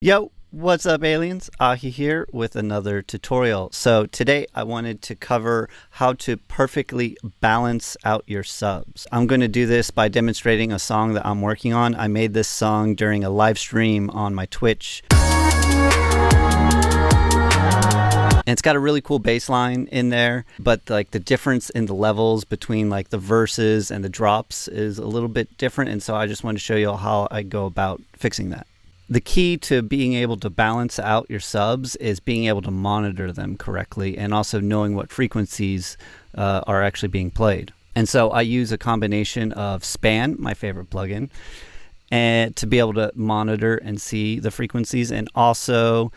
Yo, what's up aliens? AHEE here with another tutorial. So today I wanted to cover how to perfectly balance out your subs. I'm going to do this by demonstrating a song that I'm working on. I made this song during a live stream on my Twitch. And it's got a really cool bass line in there, but like the difference in the levels between like the verses and the drops is a little bit different, and so I just wanted to show you how I go about fixing that. The key to being able to balance out your subs is being able to monitor them correctly and also knowing what frequencies are actually being played. And so I use a combination of Span, my favorite plugin, and to be able to monitor and see the frequencies, and also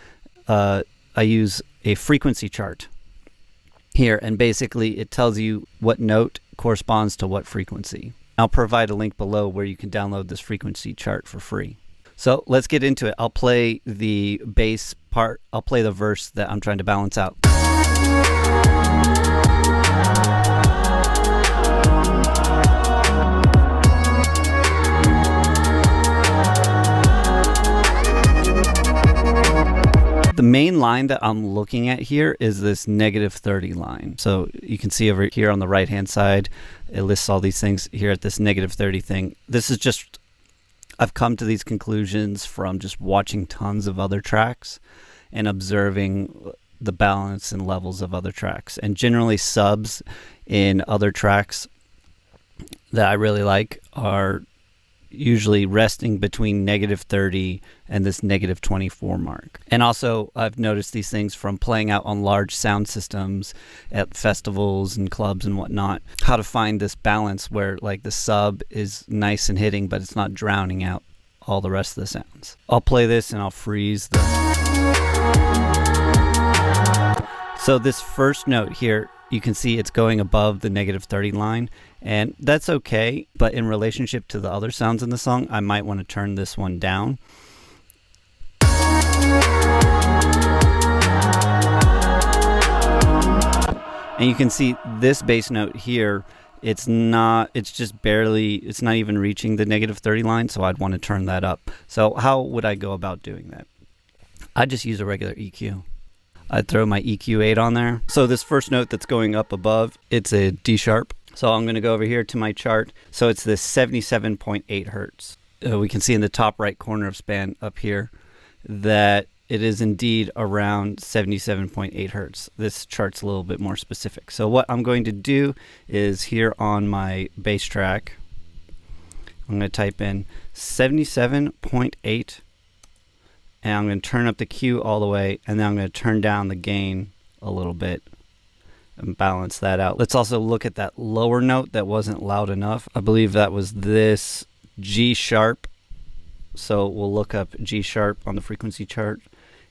I use a frequency chart here, and basically it tells you what note corresponds to what frequency. I'll provide a link below where you can download this frequency chart for free. So let's get into it. I'll play the bass part. I'll play the verse that I'm trying to balance out. The main line that I'm looking at here is this -30 line. So you can see over here on the right hand side, it lists all these things here at this -30 thing. This is just, I've come to these conclusions from just watching tons of other tracks and observing the balance and levels of other tracks. And generally subs in other tracks that I really like are usually resting between -30 and this -24 mark. And also I've noticed these things from playing out on large sound systems at festivals and clubs and whatnot, how to find this balance where like the sub is nice and hitting, but it's not drowning out all the rest of the sounds. I'll play this and I'll freeze the... So this first note here, you can see it's going above the -30 line, and that's okay, but in relationship to the other sounds in the song, I might want to turn this one down. And you can see this bass note here, it's just barely, it's not even reaching the -30 line, so I'd want to turn that up. So how would I go about doing that? I just use a regular EQ. I'd throw my EQ8 on there. So this first note that's going up above, it's a D sharp. So I'm going to go over here to my chart. So it's this 77.8 hertz. We can see in the top right corner of Span up here that it is indeed around 77.8 hertz. This chart's a little bit more specific. So what I'm going to do is here on my bass track, I'm going to type in 77.8, and I'm going to turn up the Q all the way, and then I'm going to turn down the gain a little bit and balance that out. Let's also look at that lower note that wasn't loud enough. I believe that was this G sharp. So we'll look up G sharp on the frequency chart,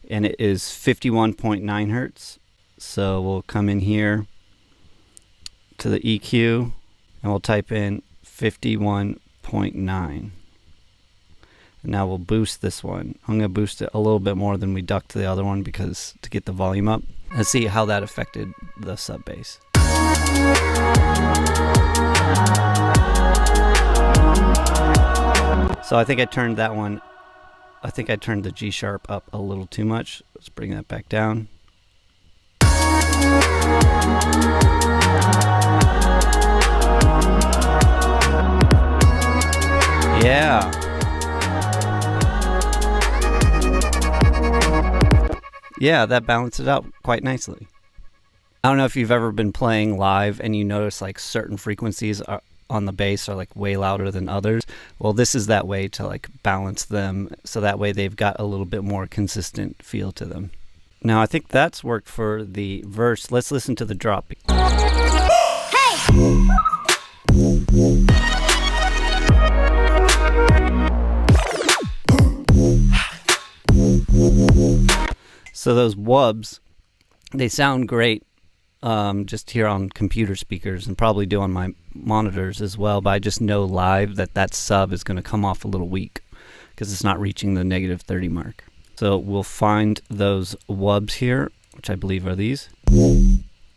and it is 51.9 hertz. So we'll come in here to the EQ and we'll type in 51.9. Now we'll boost this one. I'm going to boost it a little bit more than we ducked the other one because to get the volume up. Let's see how that affected the sub bass. So I think I turned that one, I think I turned the G sharp up a little too much. Let's bring that back down. Yeah. Yeah, that balanced it out quite nicely. I don't know if you've ever been playing live and you notice like certain frequencies are on the bass are like way louder than others. Well, this is that way to like balance them so that way they've got a little bit more consistent feel to them. Now I think that's worked for the verse. Let's listen to the drop. Hey! So those wubs, they sound great just here on computer speakers, and probably do on my monitors as well, but I just know live that that sub is going to come off a little weak because it's not reaching the -30 mark. So we'll find those wubs here, which I believe are these.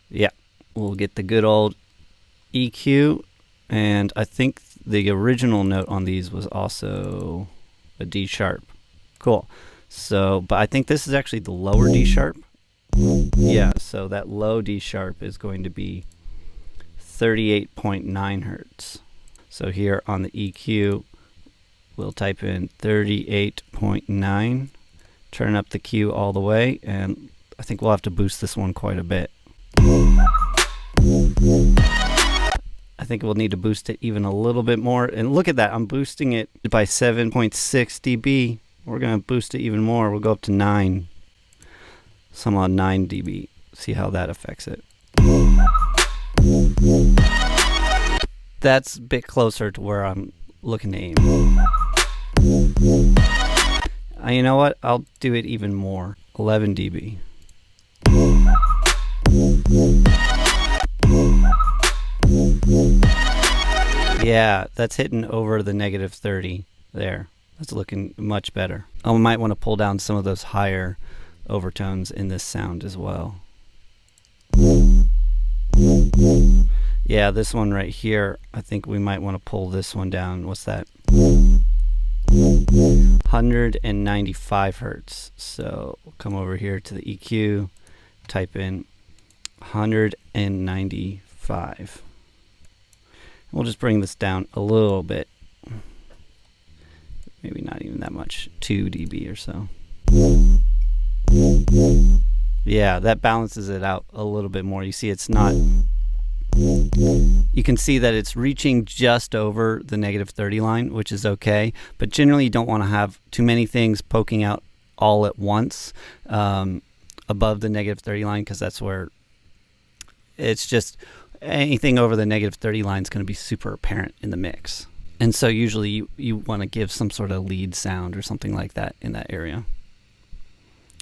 Yeah, we'll get the good old EQ, and I think the original note on these was also a D sharp. Cool. So, but I think this is actually the lower D sharp. Yeah, so that low D sharp is going to be 38.9 hertz. So here on the EQ, we'll type in 38.9, turn up the Q all the way, and I think we'll have to boost this one quite a bit. I think we'll need to boost it even a little bit more. And look at that, I'm boosting it by 7.6 dB. We're going to boost it even more. We'll go up to 9. Somehow 9 dB. See how that affects it. That's a bit closer to where I'm looking to aim. You know what? I'll do it even more. 11 dB. Yeah, that's hitting over the -30 there. That's looking much better. I might want to pull down some of those higher overtones in this sound as well. Yeah, this one right here, I think we might want to pull this one down. What's that? 195 hertz. So we'll come over here to the EQ, type in 195. We'll just bring this down a little bit. Maybe not even that much, 2 dB or so. Yeah, that balances it out a little bit more. You see it's not, you can see that it's reaching just over the -30 line, which is okay, but generally you don't want to have too many things poking out all at once above the -30 line, because that's where it's just, anything over the -30 line is going to be super apparent in the mix. And so usually you want to give some sort of lead sound or something like that in that area,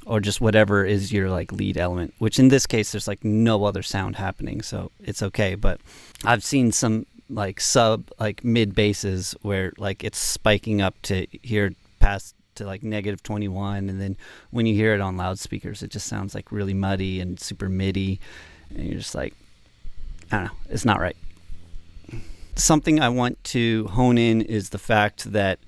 or just whatever is your like lead element, which in this case there's like no other sound happening, so it's okay. But I've seen some like mid basses where like it's spiking up to here past to like -21, and then when you hear it on loudspeakers it just sounds like really muddy and super MIDI, and you're just like, I don't know, it's not right. Something I want to hone in is the fact that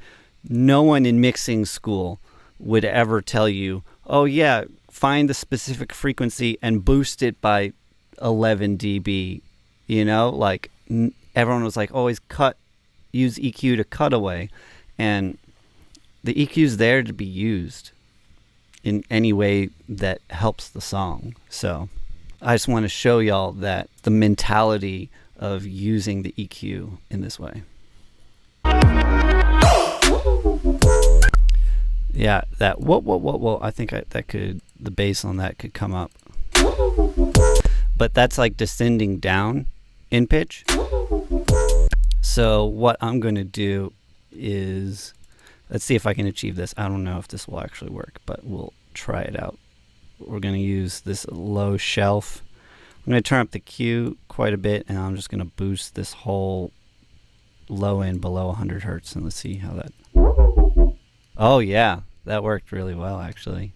no one in mixing school would ever tell you, oh yeah, find the specific frequency and boost it by 11 dB. You know, like everyone was like, always use EQ to cut away. And the EQ's there to be used in any way that helps the song. So I just want to show y'all that the mentality of using the EQ in this way. Yeah, that whoa. I think the bass on that could come up. But that's like descending down in pitch. So what I'm going to do is, let's see if I can achieve this. I don't know if this will actually work, but we'll try it out. We're going to use this low shelf. I'm going to turn up the Q quite a bit, and I'm just going to boost this whole low end below 100 hertz, and let's see how that... Oh yeah, that worked really well actually.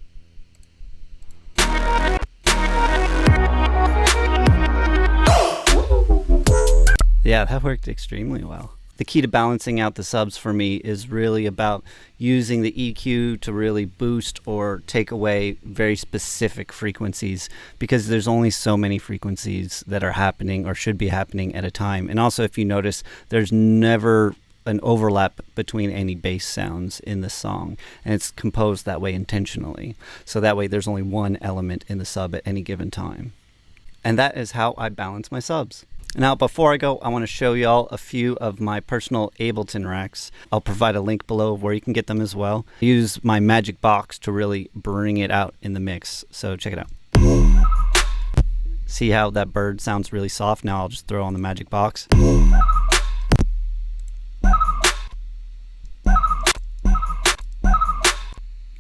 Yeah, that worked extremely well. The key to balancing out the subs for me is really about using the EQ to really boost or take away very specific frequencies, because there's only so many frequencies that are happening or should be happening at a time. And also, if you notice, there's never an overlap between any bass sounds in the song, and it's composed that way intentionally. So that way there's only one element in the sub at any given time. And that is how I balance my subs. Now, before I go, I want to show y'all a few of my personal Ableton racks. I'll provide a link below where you can get them as well. I use my Magic Box to really bring it out in the mix, so check it out. See how that bird sounds really soft? Now I'll just throw on the Magic Box.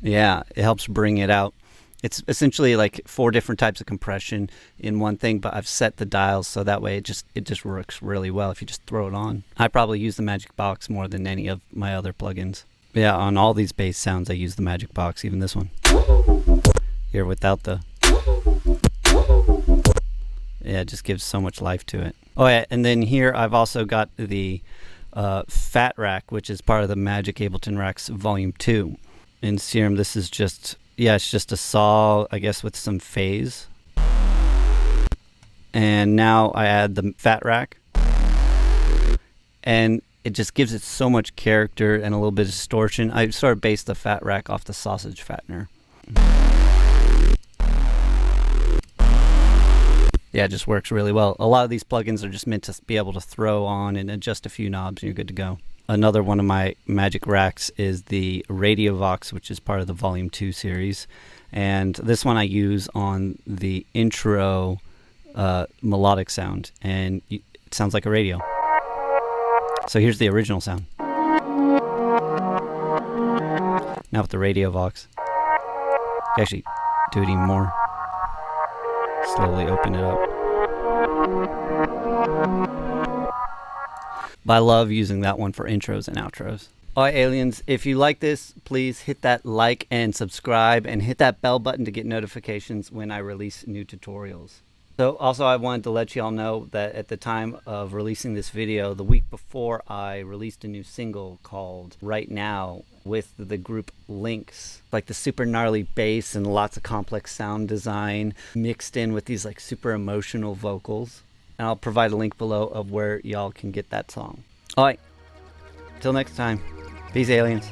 Yeah, it helps bring it out. It's essentially like 4 different types of compression in one thing, but I've set the dials so that way it just works really well if you just throw it on. I probably use the Magic Box more than any of my other plugins. Yeah, on all these bass sounds I use the Magic Box, even this one. Here without the... Yeah, it just gives so much life to it. Oh yeah, and then here I've also got the Fat Rack, which is part of the Magic Ableton Racks Volume 2. In Serum, this is just, yeah, it's just a saw, I guess, with some phase. And now I add the fat rack. And it just gives it so much character and a little bit of distortion. I sort of based the fat rack off the sausage fattener. Yeah, it just works really well. A lot of these plugins are just meant to be able to throw on and adjust a few knobs and you're good to go. Another one of my magic racks is the Radio Vox, which is part of the Volume 2 series. And this one I use on the intro melodic sound. And it sounds like a radio. So here's the original sound. Now with the Radio Vox. Actually, do it even more. Slowly open it up. But I love using that one for intros and outros. Alright, aliens, if you like this, please hit that like and subscribe and hit that bell button to get notifications when I release new tutorials. So also I wanted to let y'all know that at the time of releasing this video, the week before, I released a new single called Right Now with the group Lynx. Like the super gnarly bass and lots of complex sound design mixed in with these like super emotional vocals. And I'll provide a link below of where y'all can get that song. Alright, till next time. Peace, aliens.